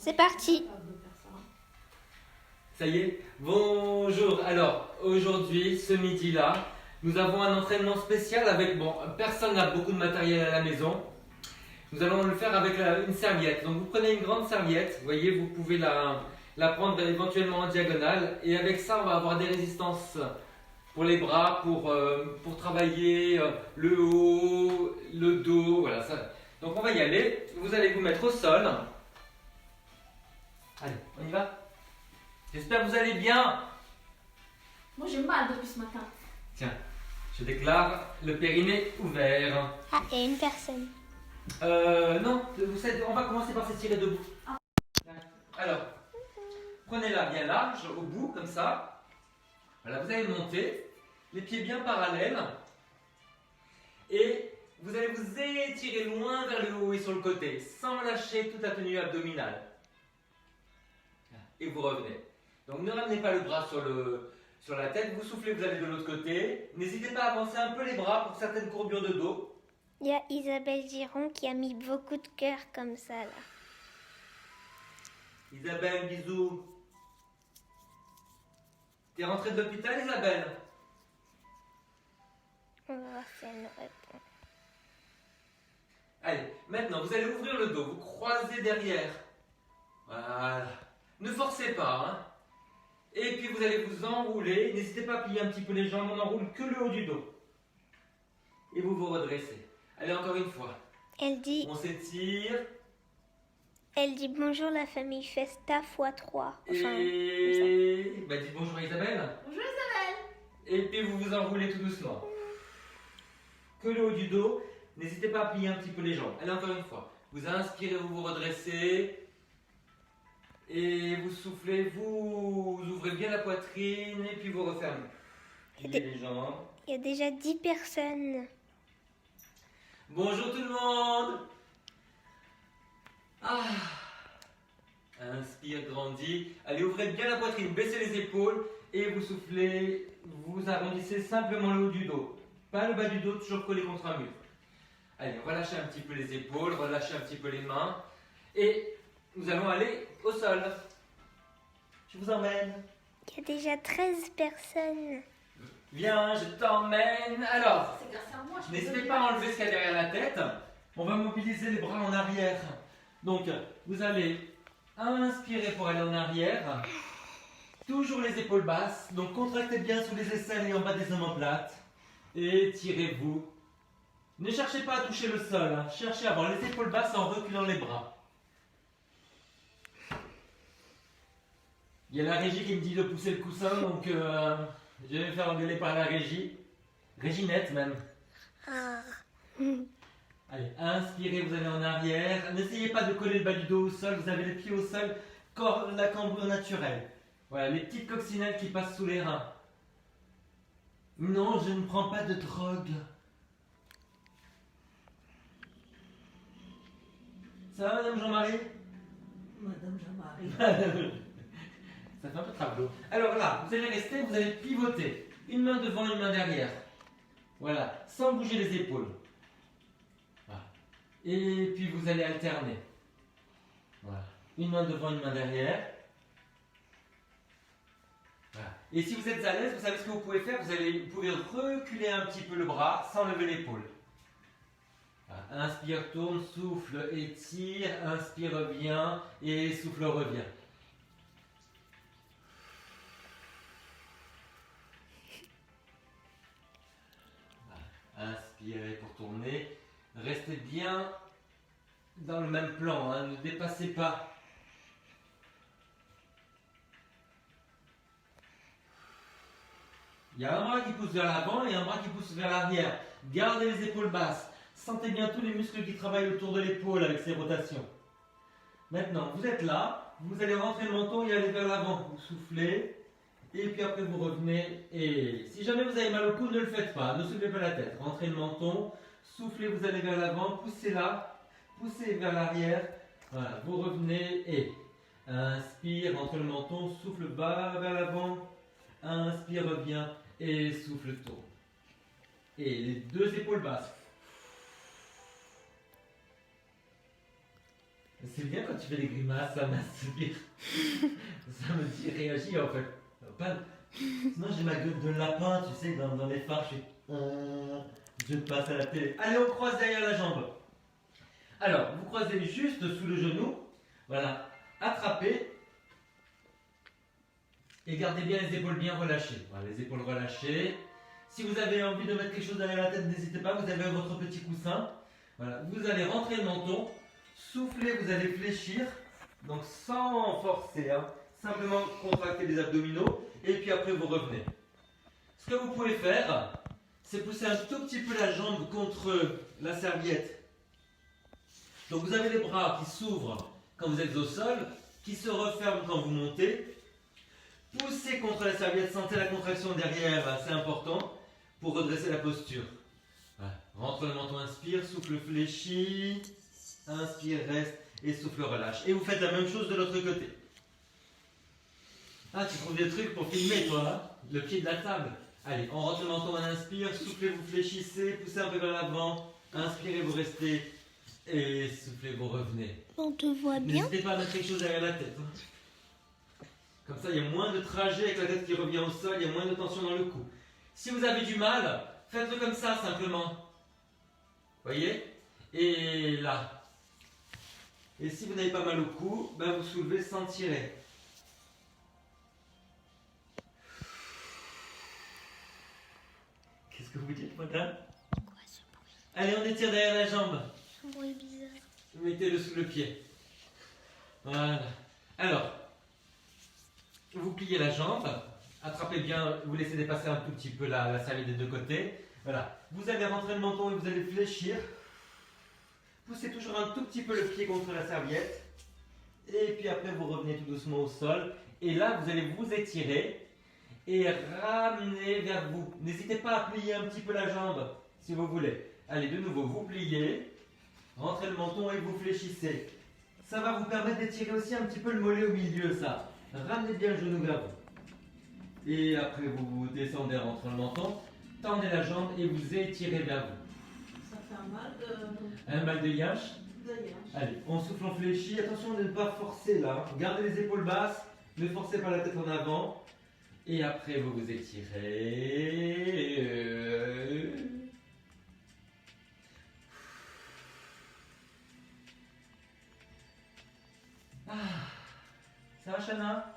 C'est parti. Ça y est, bonjour. Alors, aujourd'hui, ce midi-là, nous avons un entraînement spécial avec, bon, personne n'a beaucoup de matériel à la maison. Nous allons le faire avec une serviette. Donc, vous prenez une grande serviette, vous voyez, vous pouvez la prendre éventuellement en diagonale. Et avec ça, on va avoir des résistances pour les bras, pour travailler le haut, le dos, voilà ça. Donc, on va y aller. Vous allez vous mettre au sol. Allez, on y va? J'espère que vous allez bien. Moi j'ai mal depuis ce matin. Tiens, je déclare le périnée ouvert. Ah, il y a une personne. Non, vous savez, on va commencer par s'étirer debout. Alors, prenez-la bien large, au bout, comme ça. Voilà, vous allez monter, les pieds bien parallèles. Et vous allez vous étirer loin vers le haut et sur le côté, sans lâcher toute la tenue abdominale. Et vous revenez. Donc ne ramenez pas le bras sur la tête, vous soufflez, vous allez de l'autre côté. N'hésitez pas à avancer un peu les bras pour certaines courbures de dos. Il y a Isabelle Giron qui a mis beaucoup de cœur comme ça là. Isabelle, bisous. T'es rentrée de l'hôpital, Isabelle? On va voir si elle nous répond. Allez, maintenant vous allez ouvrir le dos, vous croisez derrière. Voilà. Ne forcez pas, hein. Et puis vous allez vous enrouler. N'hésitez pas à plier un petit peu les jambes, on n'enroule que le haut du dos. Et vous vous redressez. Allez, encore une fois. Elle dit On s'étire. bonjour la famille Festa x3. Enfin, Et bah, dites bonjour à Isabelle. Bonjour Isabelle. Et puis vous vous enroulez tout doucement. Que le haut du dos. N'hésitez pas à plier un petit peu les jambes. Allez, encore une fois. Vous inspirez, vous vous redressez. Et vous soufflez, vous ouvrez bien la poitrine et puis vous refermez. Pliez les jambes. il y a déjà 10 personnes. Bonjour tout le monde. Ah. Inspire, grandis. Allez, ouvrez bien la poitrine, baissez les épaules et vous soufflez. Vous arrondissez simplement le haut du dos. Pas le bas du dos, toujours collé contre un mur. Allez, relâchez un petit peu les épaules, relâchez un petit peu les mains. Et nous allons aller au sol. Je vous emmène. Il y a déjà 13 personnes. Viens, je t'emmène. Alors, C'est grâce à moi. n'hésitez pas à enlever ce qu'il y a derrière la tête. On va mobiliser les bras en arrière. Donc, vous allez inspirer pour aller en arrière. Toujours les épaules basses. Donc, contractez bien sous les aisselles et en bas des omoplates. Et tirez-vous. Ne cherchez pas à toucher le sol. Hein. Cherchez à avoir les épaules basses en reculant les bras. Il y a la régie qui me dit de pousser le coussin, donc je vais me faire engueuler par la régie. Réginette même. Ah. Allez, inspirez, vous allez en arrière. N'essayez pas de coller le bas du dos au sol, vous avez les pieds au sol, la cambrure naturelle. Voilà, les petites coccinelles qui passent sous les reins. Non, je ne prends pas de drogue. Ça va, Madame Jean-Marie? Madame Jean-Marie. Ça fait un peu tableau. Alors là, vous allez rester, vous allez pivoter. Une main devant, une main derrière. Voilà, sans bouger les épaules. Voilà. Et puis vous allez alterner. Voilà. Une main devant, une main derrière. Voilà. Et si vous êtes à l'aise, vous savez ce que vous pouvez faire. Vous pouvez reculer un petit peu le bras sans lever l'épaule. Voilà. Inspire, tourne, souffle, étire. Inspire, revient. Et souffle, revient. Inspirez pour tourner. Restez bien dans le même plan, hein, ne dépassez pas. Il y a un bras qui pousse vers l'avant et un bras qui pousse vers l'arrière. Gardez les épaules basses. Sentez bien tous les muscles qui travaillent autour de l'épaule avec ces rotations. Maintenant, vous êtes là. Vous allez rentrer le menton et aller vers l'avant. Vous soufflez. Et puis après vous revenez et si jamais vous avez mal au cou, ne le faites pas, ne soulevez pas la tête. Rentrez le menton, soufflez, vous allez vers l'avant, poussez là, poussez vers l'arrière. Voilà, vous revenez et inspire, rentre le menton, souffle bas vers l'avant, inspire, reviens et souffle tourne. Et les deux épaules basses. C'est bien quand tu fais des grimaces, ça m'inspire. Ça me dit réagir en fait. Pas... Sinon j'ai ma gueule de lapin, tu sais, dans les phares, je passe à la télé. Allez, on croise derrière la jambe. Alors, vous croisez juste sous le genou. Voilà. Attrapez. Et gardez bien les épaules bien relâchées. Voilà, les épaules relâchées. Si vous avez envie de mettre quelque chose derrière la tête, n'hésitez pas, vous avez votre petit coussin. Voilà, vous allez rentrer le menton, souffler, vous allez fléchir, donc sans forcer, hein. Simplement contracter les abdominaux, et puis après vous revenez. Ce que vous pouvez faire, c'est pousser un tout petit peu la jambe contre la serviette. Donc vous avez les bras qui s'ouvrent quand vous êtes au sol, qui se referment quand vous montez. Poussez contre la serviette, sentez la contraction derrière, c'est important pour redresser la posture. Voilà. Rentre le menton, inspire, souffle fléchi, inspire, reste et souffle relâche. Et vous faites la même chose de l'autre côté. Ah, tu trouves des trucs pour filmer toi, hein? Le pied de la table. Allez, on rentre le menton, on inspire, soufflez, vous fléchissez, poussez un peu vers l'avant, inspirez, vous restez et soufflez, vous revenez. On te voit bien. N'hésitez pas à mettre quelque chose derrière la tête. Comme ça, il y a moins de trajet avec la tête qui revient au sol, il y a moins de tension dans le cou. Si vous avez du mal, faites-le comme ça simplement. Voyez? Et là. Et si vous n'avez pas mal au cou, ben vous soulevez sans tirer. Qu'est-ce que vous dites, madame? Quoi ce bruit? Allez, on étire derrière la jambe. Un bruit bizarre. Mettez-le sous le pied. Voilà. Alors, vous pliez la jambe. Attrapez bien, vous laissez dépasser un tout petit peu la serviette des deux côtés. Voilà. Vous allez rentrer le menton et vous allez fléchir. Poussez toujours un tout petit peu le pied contre la serviette. Et puis après, vous revenez tout doucement au sol. Et là, vous allez vous étirer et ramener vers vous. N'hésitez pas à plier un petit peu la jambe si vous voulez. Allez, de nouveau, vous pliez. Rentrez le menton et vous fléchissez. Ça va vous permettre d'étirer aussi un petit peu le mollet au milieu, ça. Ramenez bien le genou vers vous. Et après, vous descendez, rentrez le menton. Tendez la jambe et vous étirez vers vous. Ça fait un mal de Un mal de yinche. d'ailleurs. Allez, on souffle, on fléchit. Attention de ne pas forcer là. Gardez les épaules basses. Ne forcez pas la tête en avant. Et après, vous vous étirez. Ah. Ça va, Chana?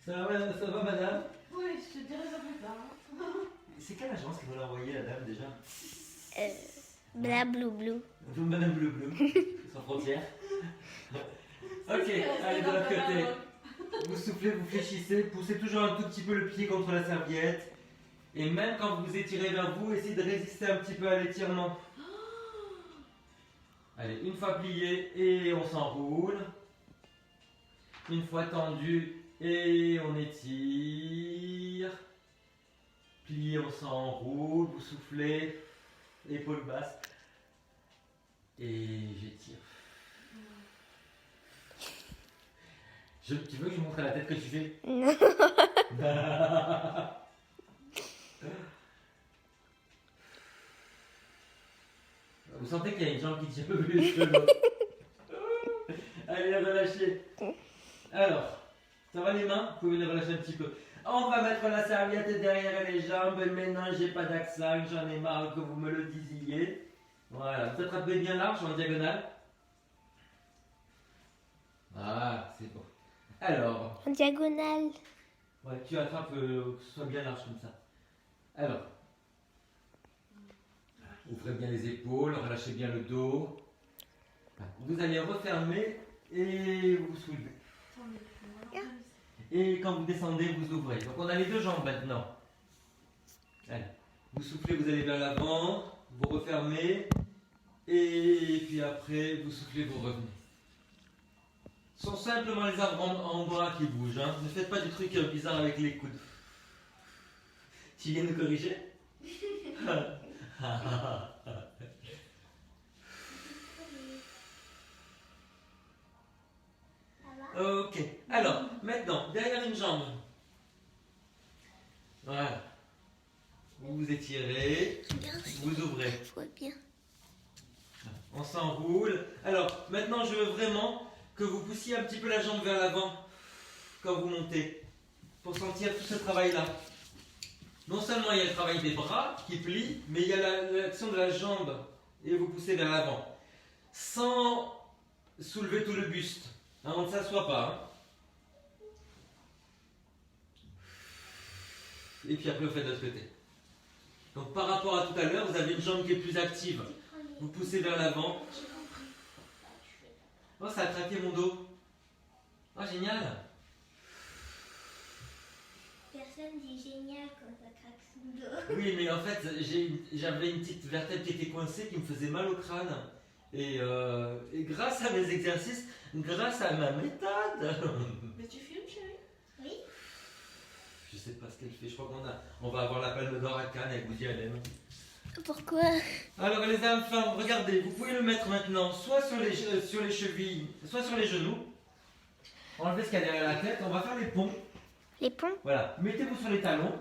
Ça va, madame? Oui, je te dirai ça plus tard. C'est quelle agence qui va l'envoyer, la dame, déjà? Blabloublou. Madame Bleu Bleu, sans frontières. Ok, allez de l'autre côté. Vous soufflez, vous fléchissez, poussez toujours un tout petit peu le pied contre la serviette. Et même quand vous étirez vers vous, essayez de résister un petit peu à l'étirement. Allez, une fois plié et on s'enroule. Une fois tendu et on étire. Plié, on s'enroule, vous soufflez, épaules basses. Et j'étire. Tu veux que je montre la tête que tu fais? Non. Vous sentez qu'il y a une jambe qui tire un peu plus que l'autre. Allez, relâchez. Alors, ça va les mains? Vous pouvez les relâcher un petit peu. On va mettre la serviette derrière les jambes. Maintenant, j'ai pas d'accent, j'en ai marre que vous me le disiez. Voilà, vous attrapez bien large en diagonale. Ah, c'est bon. Alors, En diagonale. ouais, tu attrapes que ce soit bien large comme ça. Alors, ouvrez bien les épaules, relâchez bien le dos. Vous allez refermer et vous soulevez. Et quand vous descendez, vous ouvrez. Donc on a les deux jambes maintenant. Allez, vous soufflez, vous allez vers l'avant, vous refermez. Et puis après, vous soufflez, vous revenez. Ce sont simplement les avant-bras qui bougent. Hein. Ne faites pas du truc bizarre avec les coudes. Tu viens nous corriger? Ok. Alors, maintenant, derrière une jambe. Voilà. Vous vous étirez. Vous ouvrez. Je vois bien. On s'enroule. Alors, maintenant, je veux vraiment que vous poussiez un petit peu la jambe vers l'avant quand vous montez, pour sentir tout ce travail-là. Non seulement il y a le travail des bras qui plient, mais il y a l'action de la jambe et vous poussez vers l'avant. Sans soulever tout le buste. Hein, on ne s'assoit pas. Hein. Et puis après, vous faites de l'autre côté. Donc par rapport à tout à l'heure, vous avez une jambe qui est plus active. Vous poussez vers l'avant. Oh, ça a craqué mon dos. Oh, génial. Personne dit génial quand ça craque son dos. Oui, mais en fait, j'avais une petite vertèbre qui était coincée, qui me faisait mal au crâne. Et grâce à mes exercices, grâce à ma méthode. Mais tu filmes, chérie? Oui. Je sais pas ce qu'elle fait. Je crois on va avoir la palme d'or à Cannes avec Woody Allen. Pourquoi? Alors les enfants, regardez, vous pouvez le mettre maintenant soit sur les chevilles, soit sur les genoux. Enlevez ce qu'il y a derrière la tête. On va faire les ponts. Les ponts? Voilà. Mettez-vous sur les talons.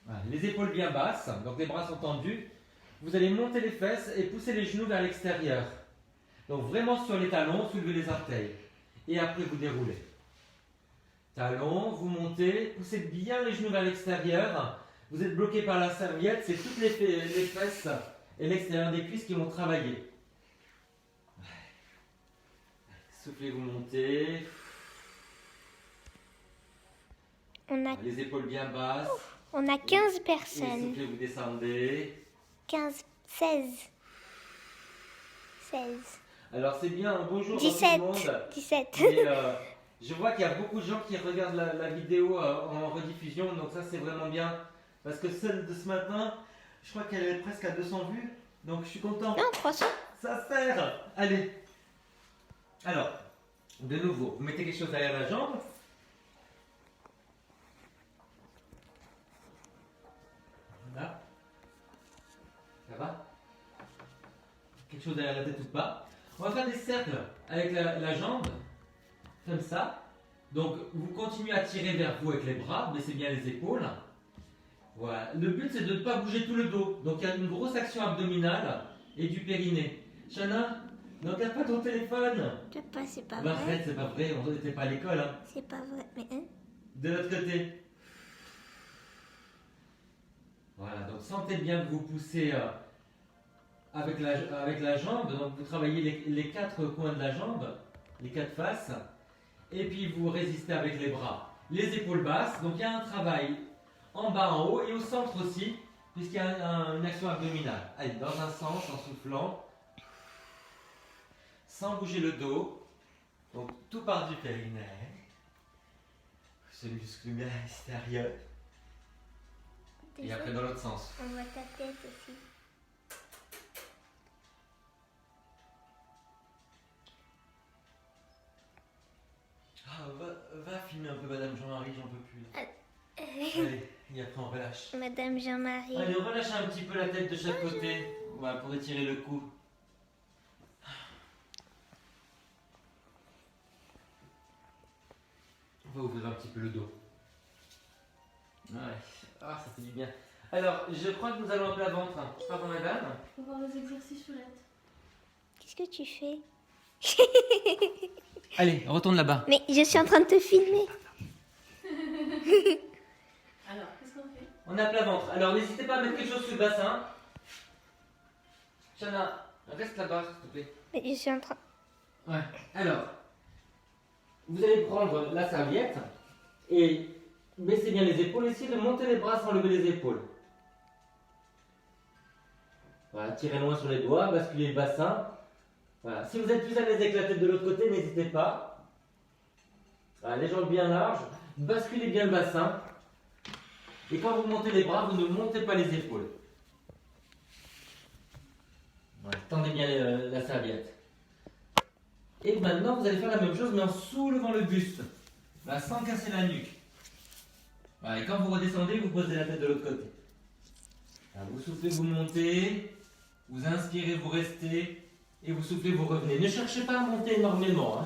Voilà. Les épaules bien basses, donc les bras sont tendus. Vous allez monter les fesses et pousser les genoux vers l'extérieur. Donc vraiment sur les talons, soulevez les orteils. Et après vous déroulez. Talons, vous montez, poussez bien les genoux vers l'extérieur. Vous êtes bloqué par la serviette, c'est toutes les fesses et l'extérieur des cuisses qui vont travailler. Soufflez, vous montez. Les épaules bien basses. On a 15 Et personnes. soufflez, vous descendez. 15, 16. 16. Alors c'est bien, bonjour à tout 17. le monde. 17. Mais, je vois qu'il y a beaucoup de gens qui regardent la vidéo en rediffusion, donc ça c'est vraiment bien. Parce que celle de ce matin, je crois qu'elle est presque à 200 vues, donc je suis content. Non, 300. Ça sert. Allez. Alors, de nouveau, vous mettez quelque chose derrière la jambe. Voilà. Ça va? Quelque chose derrière la tête ou pas? On va faire des cercles avec la jambe, comme ça. Donc, vous continuez à tirer vers vous avec les bras, baissez bien les épaules. Voilà. Le but, c'est de ne pas bouger tout le dos. Donc, il y a une grosse action abdominale et du périnée. Chana, ne regarde pas ton téléphone. C'est pas Bah, vrai. arrête, c'est pas vrai, on n'était pas à l'école. Hein. C'est pas vrai. Mais hein? De l'autre côté. Voilà, donc sentez bien que vous poussez avec la jambe. Donc, vous travaillez les quatre coins de la jambe, les quatre faces. Et puis, vous résistez avec les bras. Les épaules basses. Donc, il y a un travail en bas, en haut et au centre aussi, puisqu'il y a une action abdominale. Allez, dans un sens, en soufflant, sans bouger le dos. Donc, tout part du périnée. Ce muscle bien extérieur. Et après, dans l'autre sens. On voit ta tête aussi. Ah, va filmer un peu Madame Jean-Marie, j'en peux plus. Là. Allez, et après on relâche. Madame Jean-Marie. Allez, on relâche un petit peu la tête de chaque côté. Voilà, pour étirer le cou. On va ouvrir un petit peu le dos. Ouais. Ah, ça fait du bien. Alors, je crois que nous allons appeler la ventre. Pardon, madame. Faut voir les exercices sous l'aide. Qu'est-ce que tu fais? Allez, retourne là-bas. Mais je suis en train de te filmer. Alors, qu'est-ce qu'on fait? On appelle la ventre. Alors, n'hésitez pas à mettre quelque chose sur le bassin. Chana, reste là-bas, s'il te plaît. Mais je suis en train. Ouais. Alors, vous allez prendre la serviette et baissez bien les épaules. Essayez de monter les bras sans lever les épaules. Voilà, tirez loin sur les doigts, basculez le bassin. Voilà. Si vous êtes plus à l'aise avec la tête de l'autre côté, n'hésitez pas. Voilà, les jambes bien larges. Basculez bien le bassin. Et quand vous montez les bras, vous ne montez pas les épaules. Voilà, tendez bien la serviette. Et maintenant, vous allez faire la même chose, mais en soulevant le buste. Voilà, sans casser la nuque. Voilà, et quand vous redescendez, vous posez la tête de l'autre côté. Voilà, vous soufflez, vous montez. Vous inspirez, vous restez. Et vous soufflez, vous revenez. Ne cherchez pas à monter énormément. Hein.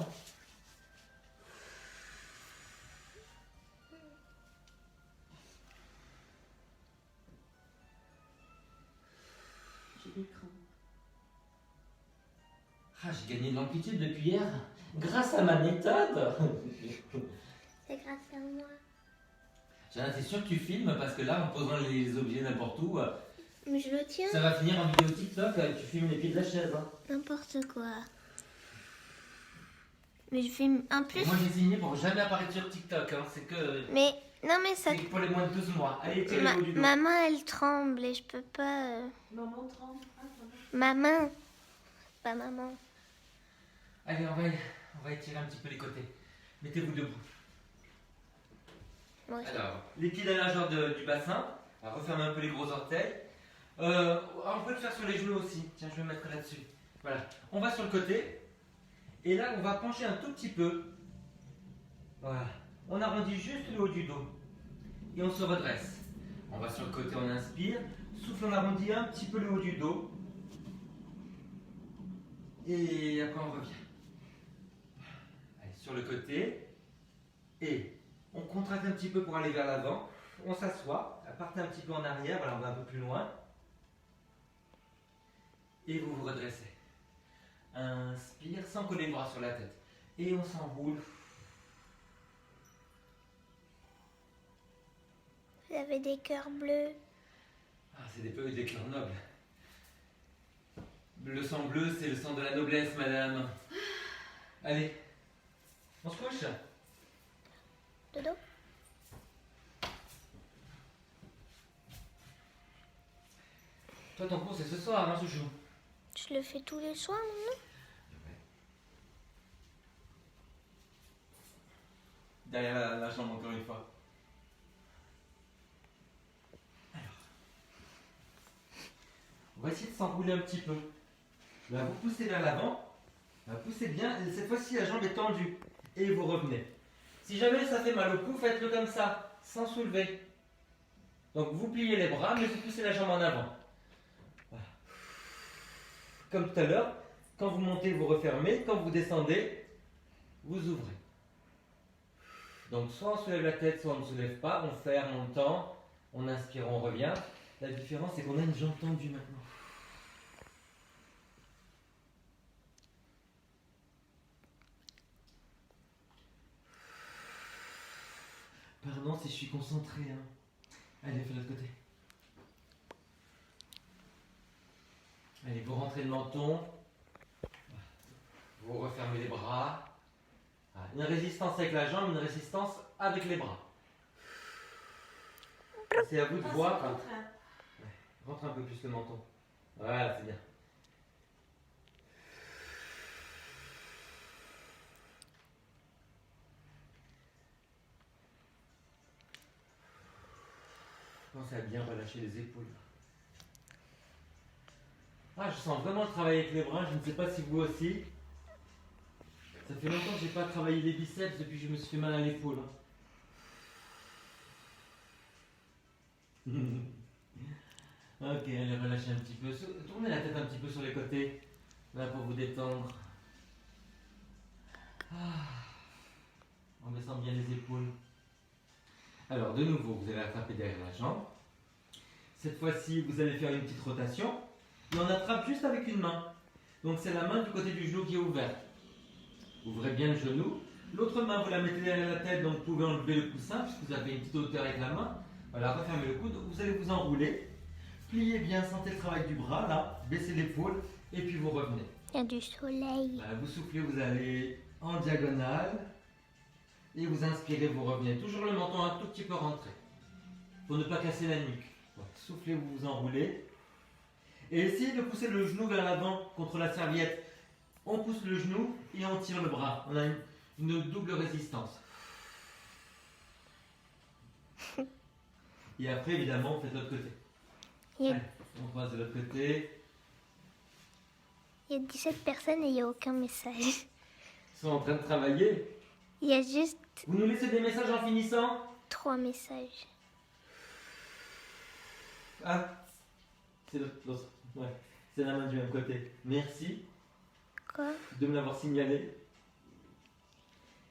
J'ai l'écran. Ah, j'ai gagné de l'amplitude depuis hier grâce à ma méthode. C'est grâce à moi. Tiens, t'es sûr que tu filmes parce que là, en posant les objets n'importe où, Mais je le tiens. ça va finir en vidéo TikTok. Tu filmes les pieds de la chaise. Hein. N'importe quoi. Mais je filme en plus. Et moi, j'ai signé pour jamais apparaître sur TikTok. Hein. C'est que. Mais non, mais ça. C'est pour les moins de 12 mois. Allez, tirez le haut du dos. Ma main, elle tremble et je peux pas. Maman tremble. Ah, pardon. Ma main. Pas maman. Allez, on va étirer un petit peu les côtés. Mettez-vous debout. Moi aussi. Alors, les pieds dans la largeur du bassin. On va refermer un peu les gros orteils. On peut le faire sur les genoux aussi. Tiens, je vais me mettre là-dessus. Voilà. On va sur le côté. Et là, on va pencher un tout petit peu. Voilà. On arrondit juste le haut du dos. Et on se redresse. On va sur le côté, on inspire. Souffle, on arrondit un petit peu le haut du dos. Et après, on revient. Allez, sur le côté. Et on contracte un petit peu pour aller vers l'avant. On s'assoit. Partez un petit peu en arrière. Voilà, on va un peu plus loin. Et vous vous redressez. Inspire sans coller les bras sur la tête. Et on s'enroule. Vous avez des cœurs bleus. Ah, c'est des cœurs nobles. Le sang bleu, c'est le sang de la noblesse, madame. Allez, on se couche. Dodo. Toi, ton cours, c'est ce soir, hein, Chouchou. Je le fais tous les soirs maintenant. Derrière la chambre, encore une fois. Alors, on va essayer de s'enrouler un petit peu. Là, vous poussez vers l'avant. Là, poussez bien. Et cette fois-ci, la jambe est tendue. Et vous revenez. Si jamais ça fait mal au cou, faites-le comme ça, sans soulever. Donc, vous pliez les bras, mais vous poussez la jambe en avant. Voilà. Comme tout à l'heure, quand vous montez, vous refermez. Quand vous descendez, vous ouvrez. Donc, soit on soulève la tête, soit on ne soulève pas. On ferme, on tend. On inspire, on revient. La différence, c'est qu'on a une jambe tendue maintenant. Pardon si je suis concentré. Hein. Allez, fais de l'autre côté. Allez, vous rentrez le menton. Vous refermez les bras. Une résistance avec la jambe, une résistance avec les bras. C'est à vous de voir. C'est le contraire. Rentre un peu plus le menton. Voilà, c'est bien. Pensez à bien relâcher les épaules. Ah, je sens vraiment le travail avec les bras. Je ne sais pas si vous aussi. Ça fait longtemps que je n'ai pas travaillé les biceps depuis que je me suis fait mal à l'épaule. Ok, allez, relâchez un petit peu. Tournez la tête un petit peu sur les côtés. Là, pour vous détendre. On descend bien les épaules. Alors, de nouveau, vous allez attraper derrière la jambe. Cette fois-ci, vous allez faire une petite rotation. Et on attrape juste avec une main. Donc, c'est la main du côté du genou qui est ouverte. Ouvrez bien le genou. L'autre main, vous la mettez derrière la tête, donc vous pouvez enlever le coussin, puisque vous avez une petite hauteur avec la main. Voilà, refermez le coude. Vous allez vous enrouler. Pliez bien, sentez le travail du bras, là. Baissez l'épaule, et puis vous revenez. Il y a du soleil. Voilà, vous soufflez, vous allez en diagonale. Et vous inspirez, vous revenez. Toujours le menton un tout petit peu rentré. Pour ne pas casser la nuque. Donc, soufflez, vous vous enroulez. Et essayez de pousser le genou vers l'avant contre la serviette. On pousse le genou et on tire le bras. On a une double résistance. Et après, évidemment, on fait de l'autre côté. Allez, on passe de l'autre côté. Il y a 17 personnes et il n'y a aucun message. Ils sont en train de travailler. Il y a juste Vous nous laissez des messages en finissant? 3 messages. Ah, c'est l'autre. Ouais, c'est la main du même côté. Merci Quoi? de me l'avoir signalé.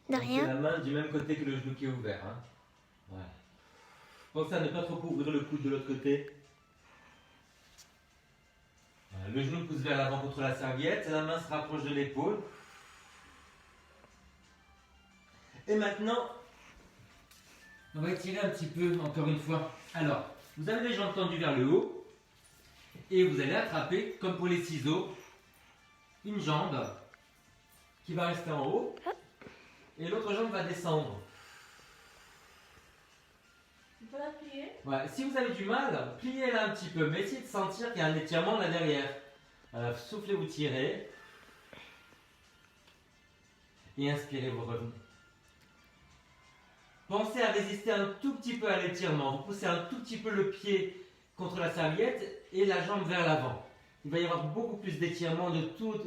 De Donc, c'est rien. la main du même côté que le genou qui est ouvert. Hein. Voilà. Pensez à ne pas trop ouvrir le coude de l'autre côté. Voilà, le genou pousse vers l'avant contre la serviette, la main se rapproche de l'épaule. Et maintenant, on va étirer un petit peu, encore une fois. Alors, vous avez les jambes tendues vers le haut. Et vous allez attraper, comme pour les ciseaux, une jambe qui va rester en haut. Et l'autre jambe va descendre. Tu peux la plier? Ouais, si vous avez du mal, pliez-la un petit peu. Mais essayez de sentir qu'il y a un étirement là derrière. Soufflez, vous tirez. Et inspirez, vous revenez. Pensez à résister un tout petit peu à l'étirement. Vous poussez un tout petit peu le pied contre la serviette et la jambe vers l'avant. Il va y avoir beaucoup plus d'étirement de tout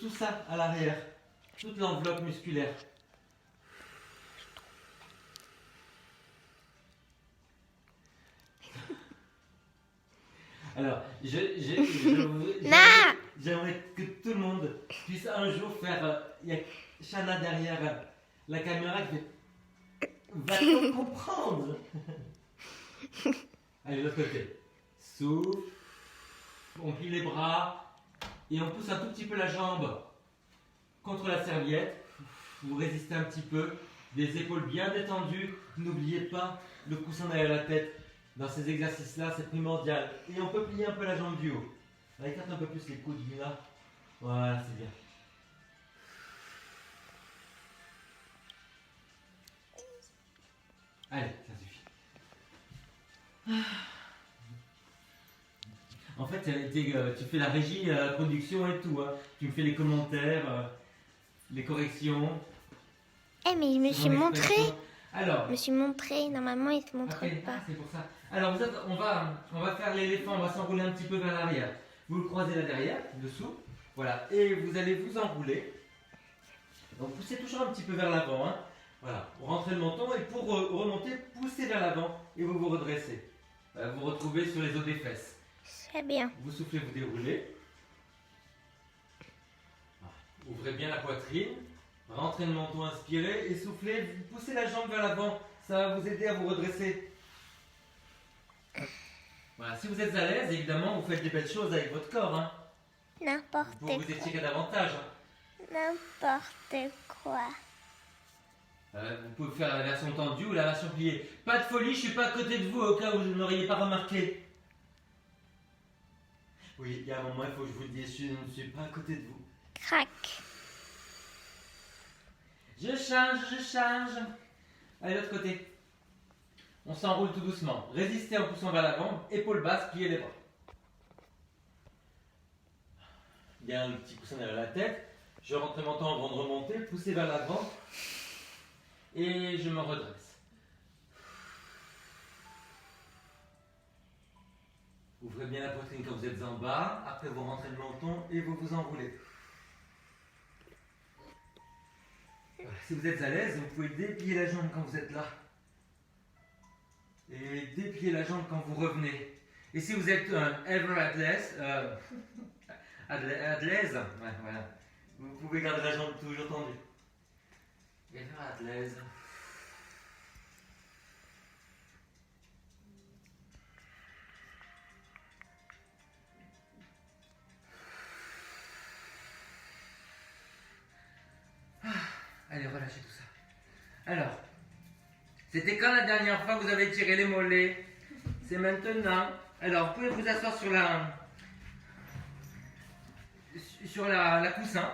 ça à l'arrière. Toute l'enveloppe musculaire. Alors, j'aimerais que tout le monde puisse un jour faire... Il y a Shana derrière la caméra qui fait... Va-t-on comprendre? Allez, de l'autre côté. Souffle. On plie les bras. Et on pousse un tout petit peu la jambe contre la serviette. Vous résistez un petit peu. Les épaules bien détendues. N'oubliez pas le coussin derrière la tête. Dans ces exercices-là, c'est primordial. Et on peut plier un peu la jambe du haut. On écarte un peu plus les coudes du là. Voilà, c'est bien. Allez, ça suffit. En fait, tu fais la régie, la production et tout. Hein. Tu me fais les commentaires, les corrections. Eh, mais je me suis montré. Alors, Je me suis montré. Normalement, il se montre après, pas. c'est pour ça. Alors, on va faire l'éléphant, on va s'enrouler un petit peu vers l'arrière. Vous le croisez là derrière, dessous. Voilà, et vous allez vous enrouler. Donc, poussez toujours un petit peu vers l'avant. Hein. Voilà, vous rentrez le menton et pour remonter, poussez vers l'avant et vous vous redressez. Vous retrouvez sur les os des fesses. C'est bien. Vous soufflez, vous déroulez. Ouvrez bien la poitrine. Rentrez le menton, inspirez et soufflez. Vous poussez la jambe vers l'avant. Ça va vous aider à vous redresser. Voilà, si vous êtes à l'aise, évidemment, vous faites des belles choses avec votre corps. Hein. N'importe Pour vous quoi. étirer davantage. Hein. N'importe quoi. Vous pouvez faire la version tendue ou la version pliée. Pas de folie, je suis pas à côté de vous au cas où vous n'auriez pas remarqué. Oui, il y a un moment, il faut que je vous le dise, je ne suis pas à côté de vous. Crac. Je change. Allez, l'autre côté. On s'enroule tout doucement. Résistez en poussant vers l'avant, épaules basses, pliez les bras. Bien le petit coussin derrière la tête. Je rentre le menton avant de remonter, poussez vers l'avant. Et je me redresse. Ouvrez bien la poitrine quand vous êtes en bas. Après, vous rentrez le menton et vous vous enroulez. Si vous êtes à l'aise, vous pouvez déplier la jambe quand vous êtes là. Et déplier la jambe quand vous revenez. Et si vous êtes ever at l'aise, ouais, voilà. Vous pouvez garder la jambe toujours tendue. Ever at l'aise. Allez, relâchez tout ça. Alors, c'était quand la dernière fois que vous avez tiré les mollets? C'est maintenant. Alors, vous pouvez vous asseoir sur la coussin.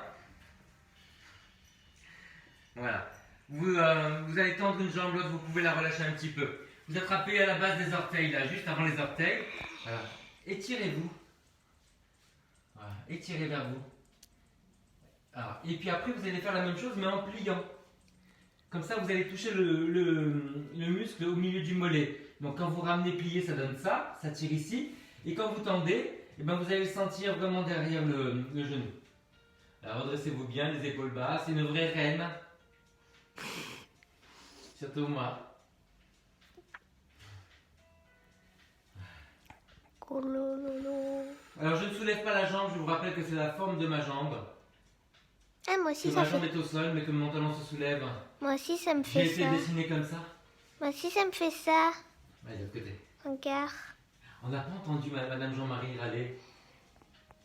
Voilà. Vous allez tendre une jambe, l'autre, vous pouvez la relâcher un petit peu. Vous attrapez à la base des orteils, là, juste avant les orteils. Voilà. Étirez-vous. Voilà. Étirez vers vous. Alors, et puis après, vous allez faire la même chose, mais en pliant. Comme ça, vous allez toucher le muscle au milieu du mollet. Donc, quand vous ramenez plié, ça donne ça. Ça tire ici. Et quand vous tendez, eh ben, vous allez le sentir vraiment derrière le genou. Alors, redressez-vous bien, les épaules basses. C'est une vraie reine. Surtout moi. Alors, je ne soulève pas la jambe. Je vous rappelle que c'est la forme de ma jambe. Ah, moi aussi, Que ça ma jambe fait... est au sol, mais que mon talon se soulève. Moi aussi, ça me J'ai fait été ça. dessiné comme ça. Moi aussi, ça me fait ça. Allez, de l'autre côté. Regarde. On n'a pas entendu Madame Jean-Marie râler.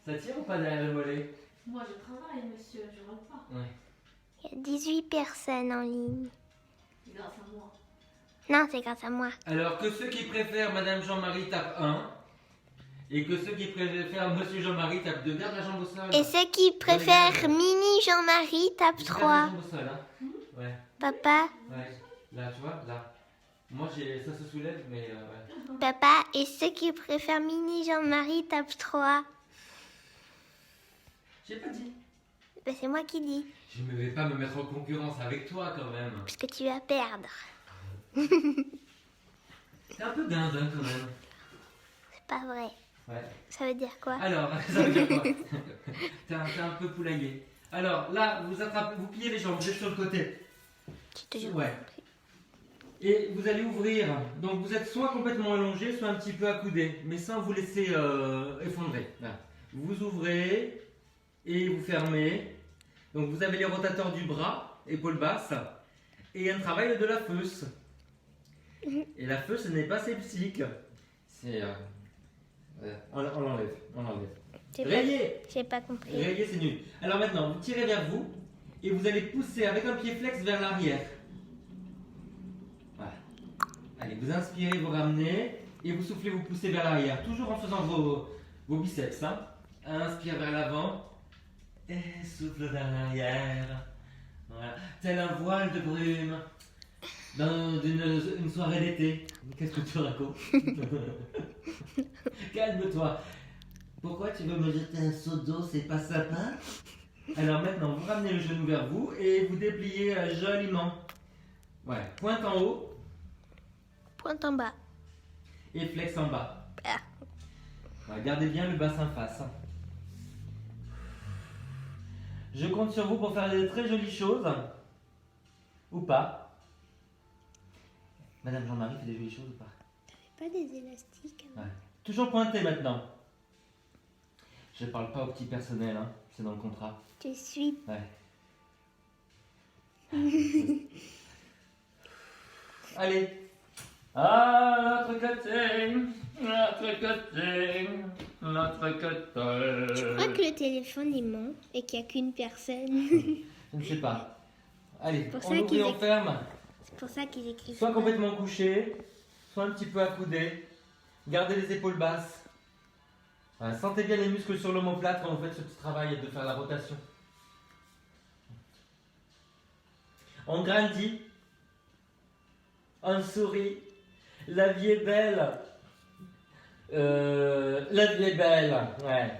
Ça tire ou pas derrière le mollet? Moi, je travaille, monsieur, je rentre pas. Ouais. Il y a 18 personnes en ligne. C'est grâce à moi. Non, c'est grâce à moi. Alors que ceux qui préfèrent Madame Jean-Marie tapent 1 et que ceux qui préfèrent Monsieur Jean-Marie tapent 2. Garde la jambe au sol. Et ceux qui préfèrent Mini Jean-Marie tapent Garde 3. la jambe au sol, hein. Ouais, Papa, ouais. Là, tu vois, là. Moi, ça se soulève, mais ouais. papa, et ceux qui préfèrent Mini Jean-Marie tapent 3. J'ai pas dit. Ben, c'est moi qui dis, Je ne vais pas me mettre en concurrence avec toi quand même. parce que tu vas perdre. C'est un peu dingue hein, quand même. C'est pas vrai. Ouais. Ça veut dire quoi? Alors, ça veut dire quoi? T'es un peu poulailler. Alors là, vous attrapez, vous pliez les jambes, vous êtes sur le côté. J'ai toujours Ouais. compris. Et vous allez ouvrir. Donc vous êtes soit complètement allongé, soit un petit peu accoudé, mais sans vous laisser effondrer. Là. Vous ouvrez et vous fermez. Donc vous avez les rotateurs du bras, épaules basses, et un travail de la fausse. Et la fausse, ce n'est pas sceptique. C'est on l'enlève, on l'enlève. J'ai pas- Rayez. J'ai pas compris. Rayez, c'est nul. Alors maintenant, vous tirez vers vous et vous allez pousser avec un pied flex vers l'arrière. Voilà. Allez, vous inspirez, vous ramenez et vous soufflez, vous poussez vers l'arrière. Toujours en faisant vos biceps. Hein. Inspire vers l'avant et souffle vers l'arrière. Voilà. Tel un voile de brume dans une soirée d'été. Qu'est-ce que tu racontes? Calme-toi. Pourquoi tu veux me jeter un seau d'eau? C'est pas sympa. Alors maintenant, vous ramenez le genou vers vous et vous dépliez joliment. Ouais, pointe en haut Pointe en bas. et flex en bas. Ah. Ouais, gardez bien le bassin face. Je compte sur vous pour faire des très jolies choses. Ou pas. Madame Jean-Marie fait des jolies choses ou pas? Pas des élastiques. Ouais. Toujours pointé maintenant. Je parle pas au petit personnel, hein. C'est dans le contrat. Je suis. Ouais. Allez. Ah, notre côté, notre côté, notre côté. Je crois que le téléphone est mon et qu'il n'y a qu'une personne. Je ne sais pas. Allez, Pour on ça ouvre qu'ils et on ferme. C'est pour ça qu'ils écrivent. Soit complètement couché, soit un petit peu accoudé. Gardez les épaules basses. Voilà, sentez bien les muscles sur l'omoplate quand vous faites ce petit travail de faire la rotation. On grandit. On sourit. La vie est belle. La vie est belle. Ouais.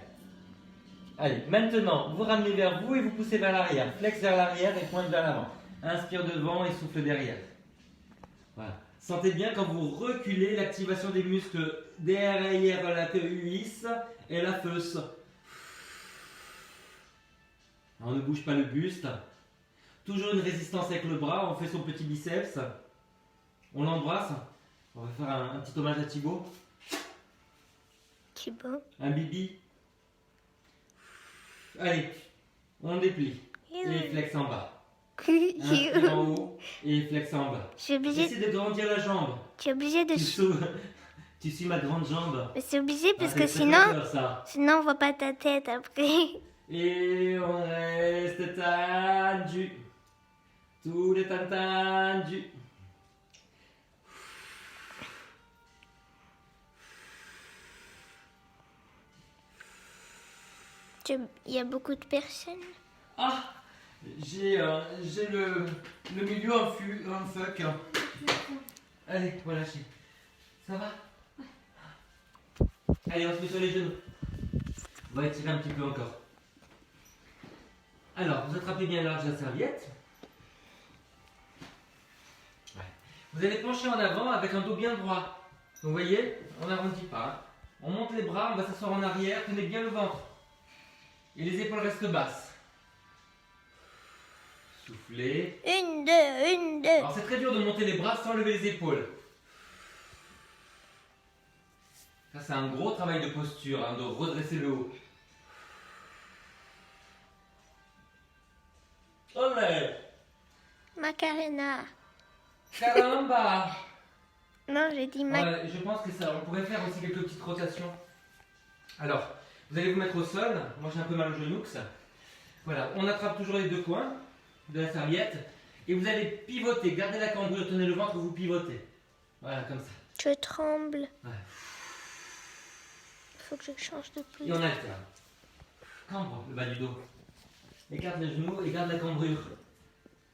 Allez, maintenant, vous ramenez vers vous et vous poussez vers l'arrière. Flex vers l'arrière et pointe vers l'avant. Inspire devant et souffle derrière. Voilà. Sentez bien quand vous reculez l'activation des muscles derrière la cuisse et la fausse. On ne bouge pas le buste. Toujours une résistance avec le bras. On fait son petit biceps. On l'embrasse. On va faire un petit hommage à Thibaut. Thibaut. Un bibi. Allez, on déplie. Et flex en bas. Inspire en haut et flex en bas. Je suis obligée, Essaie de grandir la jambe. tu es obligée de. Tu suis ma grande jambe. Mais c'est obligé parce Ah, que c'est sinon, peur, ça. sinon on voit pas ta tête après. Et on reste tendu. Tout est tendu. Il y a beaucoup de personnes. Ah, j'ai le milieu en fuck. Allez, voilà, ça va? Allez, on se met sur les genoux. On va étirer un petit peu encore. Alors, vous attrapez bien large la serviette. Ouais. Vous allez pencher en avant avec un dos bien droit. Donc, vous voyez, on n'arrondit pas. On monte les bras, on va s'asseoir en arrière, tenez bien le ventre. Et les épaules restent basses. Soufflez. 1, 2, 1, 2. Alors c'est très dur de monter les bras sans lever les épaules. Ça c'est un gros travail de posture, hein, de redresser le haut. Olé! Macarena. Caramba! Non, j'ai dit Je pense que ça, on pourrait faire aussi quelques petites rotations. Alors, Vous allez vous mettre au sol. Moi j'ai un peu mal au genou. Voilà, on attrape toujours les deux coins de la serviette. Et vous allez pivoter. Gardez la cambrure, tenez le ventre, vous pivotez. Voilà, comme ça. Je tremble. Ouais. Faut que je change de Et plus. on alterne. Cambre le bas du dos. Écarte les genoux et garde la cambrure.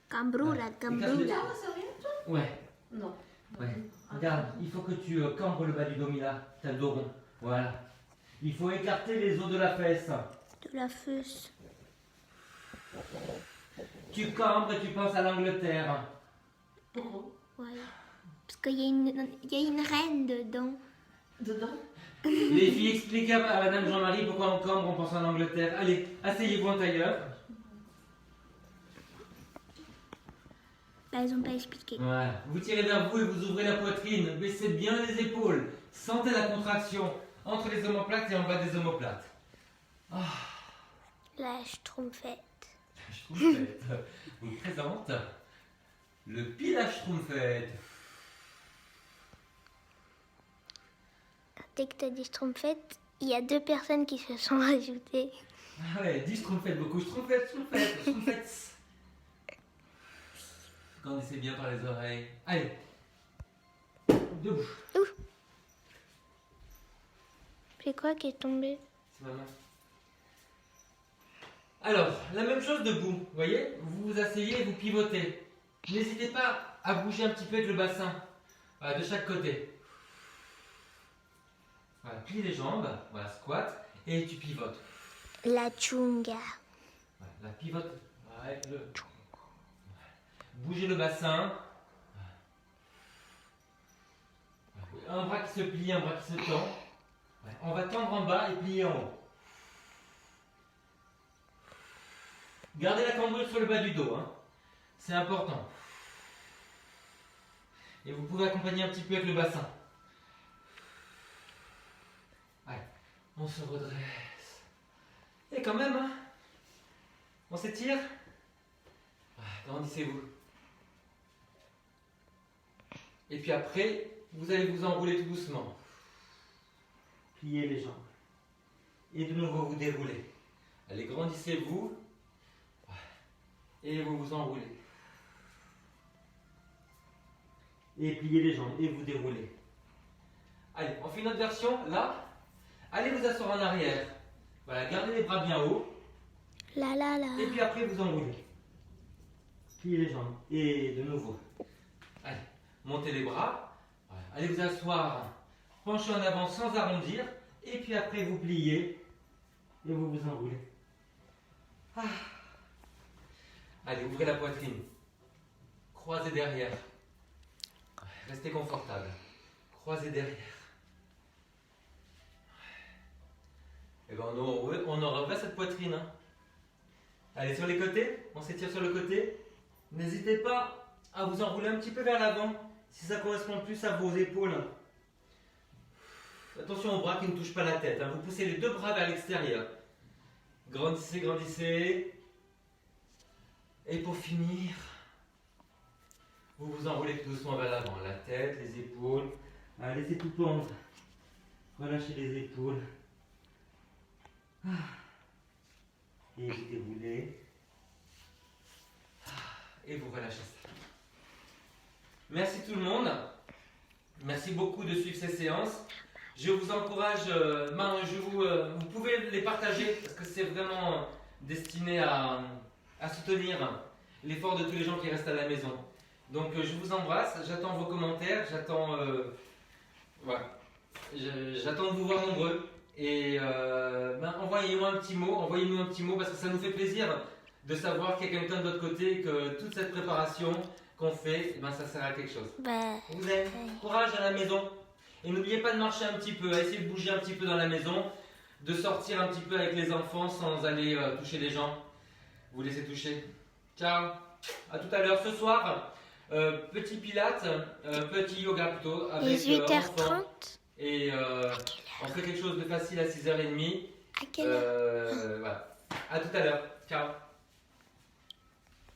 Cambrura, Écarte cambrura. les- Ah, c'est rien, toi? Ouais, Non. ouais. Regarde, il faut que tu cambres le bas du dos, Mila. T'as le dos rond. Voilà. Il faut écarter les os de la fesse. De la fausse. Tu cambres et tu penses à l'Angleterre. Pourquoi? Ouais. Parce qu'il y a une reine dedans. Dedans? Les filles, expliquez à Madame Jean-Marie pourquoi on cambre, on pense en Angleterre. Allez, asseyez-vous en tailleur. Bah, ils ont pas expliqué. Voilà. Vous tirez vers vous et vous ouvrez la poitrine. Baissez bien les épaules. Sentez la contraction entre les omoplates et en bas des omoplates. La schtroumpfette. La Schtroumpfette vous présente le pilage Schtroumpfette. Dès que t'as dit schtroumpfette, il y a 2 personnes qui se sont ajoutées. Ah ouais, dis Schtroumpfette beaucoup. Schtroumpfette, Schtroumpfette, Schtroumpfette. Grandissez bien par les oreilles. Allez. Debout. C'est quoi qui est tombé? C'est ma main. Alors, la même chose debout. Vous voyez, vous vous asseyez et vous pivotez. N'hésitez pas à bouger un petit peu avec le bassin. Voilà, de chaque côté. Voilà, plie les jambes. Voilà, squat. Et tu pivotes. La chunga. Voilà, la pivote. Ouais, bougez le bassin. Voilà. Un bras qui se plie, un bras qui se tend. Ouais, on va tendre en bas et plier en haut. Gardez la cambrure sur le bas du dos. Hein. C'est important. Et vous pouvez accompagner un petit peu avec le bassin. Allez, on se redresse. Et quand même, hein, on s'étire. Grandissez-vous. Et puis après, vous allez vous enrouler tout doucement. Pliez les jambes. Et de nouveau vous déroulez. Allez, grandissez-vous. Et vous vous enroulez. Et pliez les jambes. Et vous déroulez. Allez, on fait une autre version. Là, allez vous asseoir en arrière. Voilà, gardez les bras bien hauts. La la la. Et puis après, vous enroulez. Pliez les jambes. Et de nouveau. Allez, montez les bras. Voilà. Allez vous asseoir. Penchez en avant sans arrondir. Et puis après, vous pliez. Et vous vous enroulez. Ah. Allez, ouvrez la poitrine. Croisez derrière. Restez confortable. Croisez derrière. Et bien, on enlève cette poitrine. Hein. Allez, sur les côtés. On s'étire sur le côté. N'hésitez pas à vous enrouler un petit peu vers l'avant. Si ça correspond plus à vos épaules. Attention aux bras qui ne touchent pas la tête. Hein. Vous poussez les 2 bras vers l'extérieur. Grandissez, grandissez. Et pour finir, vous vous enroulez tout doucement vers l'avant. La tête, les épaules. Ah, laissez tout pendre. Relâchez les épaules. Ah. Et vous déroulez. Ah. Et vous relâchez ça. Merci tout le monde. Merci beaucoup de suivre ces séances. Je vous encourage, vous pouvez les partager parce que c'est vraiment destiné à soutenir l'effort de tous les gens qui restent à la maison. Donc je vous embrasse, j'attends vos commentaires, j'attends j'attends de vous voir nombreux. Et envoyez-nous un petit mot parce que ça nous fait plaisir de savoir qu'il y a quelqu'un de l'autre côté, que toute cette préparation qu'on fait, ça sert à quelque chose. Bah, On vous aime, courage à la maison. Et n'oubliez pas de marcher un petit peu, essayer de bouger un petit peu dans la maison, de sortir un petit peu avec les enfants sans aller toucher les gens. Vous laissez toucher. Ciao, à tout à l'heure. Ce soir, petit pilates, petit yoga plutôt, avec 18h30. enfants. Et on fait quelque chose de facile à 6h30. À quelle heure? Voilà. À tout à l'heure. Ciao.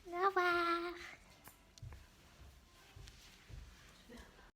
Au revoir.